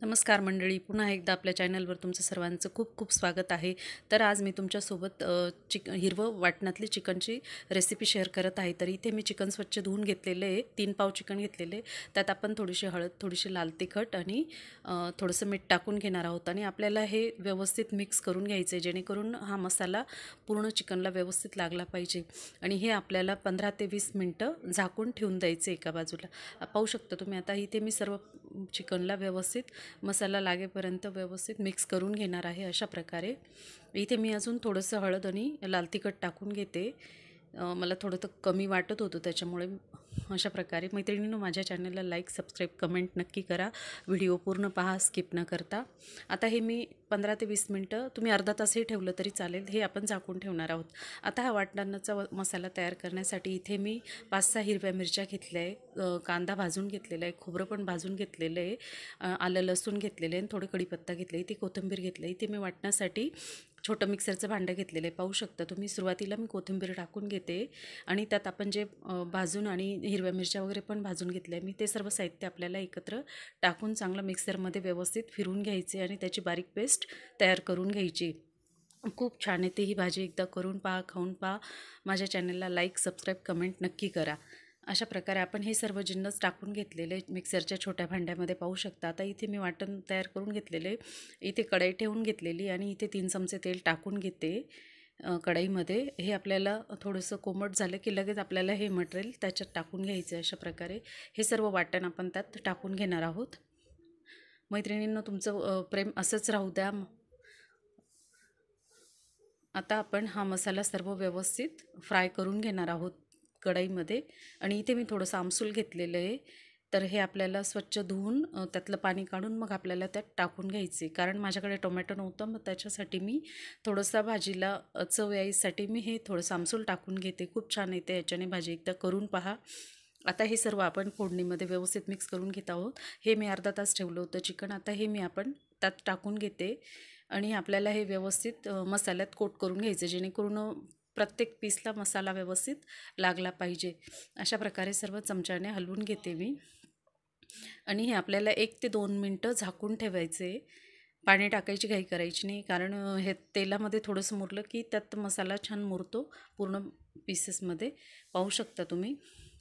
नमस्कार मंडळी, पुन्हा एकदा आपल्या चॅनलवर तुमचं सर्वांचं खूप खूप स्वागत आहे. तर आज मी तुमच्यासोबत हिरवं वाटणातली चिकनची रेसिपी शेअर करत आहे. तर इथे मी चिकन स्वच्छ धुवून घेतलेलं आहे. 3 पाव चिकन घेतलेले. त्यात आपण थोडीशी हळद, थोडीशी लाल तिखट आणि थोडंसं मीठ टाकून घेणार आहोत. आणि आपल्याला हे व्यवस्थित मिक्स करून घ्यायचं आहे, जेणेकरून हा मसाला पूर्ण चिकनला व्यवस्थित लागला पाहिजे. आणि हे आपल्याला 15 ते 20 मिनटं झाकून ठेवून द्यायचं एका बाजूला. पाहू शकता तुम्ही. आता इथे मी सर्व चिकनला व्यवस्थित मसाला लागेपर्यंत व्यवस्थित मिक्स करून घेणार आहे. अशा प्रकारे इथे मी अजून थोडंसं हळद आणि लाल तिखट टाकून घेते. मला थोडं तर कमी वाटत होतं, त्याच्यामुळे अशा प्रकारे. मैत्रिणींनो, माझ्या चॅनलला लाईक, सबस्क्राईब, कमेंट नक्की करा. व्हिडिओ पूर्ण पहा, स्किप न करता. आता हे मी 15 ते 20 मिनटं, तुम्ही अर्धा तासही ठेवलं तरी चालेल, हे आपण झाकून ठेवणार आहोत. आता हा वाटणाचा मसाला तयार करण्यासाठी इथे मी 5-6 हिरव्या मिरच्या घेतल्या आहे, कांदा भाजून घेतलेला आहे, खोबरं पण भाजून घेतलेलं आहे, आलं लसूण घेतलेलं आहे आणि थोडं कढीपत्ता घेतला आहे, ती कोथिंबीर घेतली आहे. इथे मी वाटण्यासाठी छोटं मिक्सरचं भांडं घेतलेलं आहे. पाहू शकता तुम्ही. सुरुवातीला मी कोथिंबीर टाकून घेते आणि त्यात आपण जे भाजून आणि हिरव्या मिरच्या वगैरे पण भाजून घेतल्या आहे, मी ते सर्व साहित्य आपल्याला एकत्र टाकून चांगलं मिक्सरमध्ये व्यवस्थित फिरून घ्यायचे आणि त्याची बारीक पेस्ट तयार करून घ्यायची. खूप छान येते ही भाजी. एकदा करून पहा, खाऊन पहा. माझ्या चॅनलला लाईक, सबस्क्राईब, कमेंट नक्की करा. अशा प्रकारे आपण हे सर्व जिन्नस टाकून घेतलेले मिक्सरच्या छोट्या भांड्यामध्ये. पाहू शकता. आता इथे मी वाटण तयार करून घेतलेले. इथे कढई ठेवून घेतलेली आणि इथे 3 चमचे तेल टाकून घेते कढईमध्ये. हे आपल्याला थोडंसं कोमट झालं की लगेच आपल्याला हे मटेरियल त्याच्यात टाकून घ्यायचं आहे. अशा प्रकारे हे सर्व वाटण आपण त्यात टाकून घेणार आहोत. मैत्रिणींनो, तुमचं प्रेम असंच राहू द्या. आता आपण हा मसाला सर्व व्यवस्थित फ्राय करून घेणार आहोत कढईमध्ये. आणि इथे मी थोडंसं आमसूल घेतलेलं आहे. तर हे आपल्याला स्वच्छ धुवून त्यातलं पाणी काढून मग आपल्याला त्यात टाकून घ्यायचे. कारण माझ्याकडे टोमॅटो नव्हतं, मग त्याच्यासाठी मी थोडंसं भाजीला चव यायसाठी मी हे थोडंसं आमसूल टाकून घेते. खूप छान येते याच्याने भाजी. एकदा करून पहा. आता हे सर्व आपण फोडणीमध्ये व्यवस्थित मिक्स करून घेत आहोत. हे मी अर्धा तास ठेवलं होतं चिकन. आता हे मी आपण त्यात टाकून घेते आणि आपल्याला हे व्यवस्थित मसाल्यात कोट करून घ्यायचं, जेणेकरून प्रत्येक पीसला मसाला व्यवस्थित लागला पाहिजे. अशा प्रकारे सर्व चमच्याने हलवून घेते मी. आणि हे आपल्याला 1 ते 2 मिनटं झाकून ठेवायचे. पाणी टाकायची घाई करायची नाही, कारण हे तेलामध्ये थोडंसं मुरलं की त्यात मसाला छान मुरतो पूर्ण पीसेसमध्ये. पाहू शकता तुम्ही.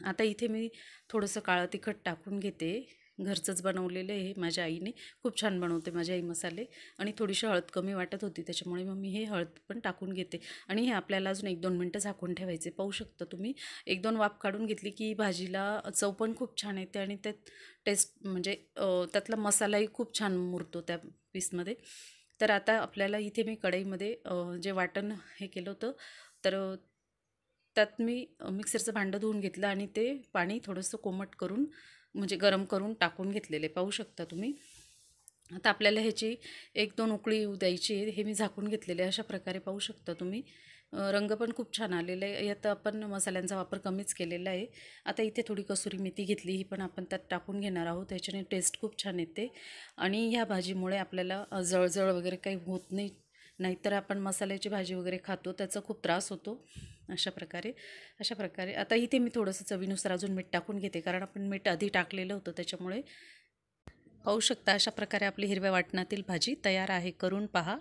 आता इथे मी थोडंसं काळं तिखट टाकून घेते. घरचंच बनवलेलं आहे, माझ्या आईने. खूप छान बनवते माझी आई मसाले. आणि थोडीशी हळद कमी वाटत होती, त्याच्यामुळे मग मी हे हळद पण टाकून घेते. आणि हे आपल्याला अजून 1-2 मिनटं झाकून ठेवायचे. पाहू शकता तुम्ही. 1-2 वाफ काढून घेतली की भाजीला चव पण खूप छान येते आणि त्यात टेस्ट म्हणजे त्यातला मसालाही खूप छान मुरतो त्या पीसमध्ये. तर आता आपल्याला इथे मी कढईमध्ये जे वाटण हे केलं होतं, तर त्यात मी मिक्सरचं भांडं धुवून घेतलं आणि ते पाणी थोडंसं कोमट करून, म्हणजे गरम करून टाकून घेतलेले. पाहू शकता तुम्ही. आता आपल्याला ह्याची 1-2 उकळी येऊ द्यायची आहे. हे मी झाकून घेतलेले. अशा प्रकारे पाहू शकता तुम्ही. रंग पण खूप छान आलेला आहे. यात आपण मसाल्यांचा वापर कमीच केलेला आहे. आता इथे थोडी कसुरी मेथी घेतली, ही पण आपण त्यात टाकून घेणार आहोत. त्याच्याने टेस्ट खूप छान येते आणि ह्या भाजीमुळे आपल्याला जळजळ वगैरे काही होत नाही. नाहीतर आपण मसाल्याची भाजी वगैरे खातो, त्याचा खूप त्रास होतो. अशा प्रकारे आता इथे मी थोडंसं चवीनुसार अजून मीठ टाकून घेते, कारण आपण मीठ आधी टाकलेलं होतं त्याच्यामुळे. पाहू शकता. अशा प्रकारे आपली हिरव्या वाटणातील भाजी तयार आहे. करून पहा.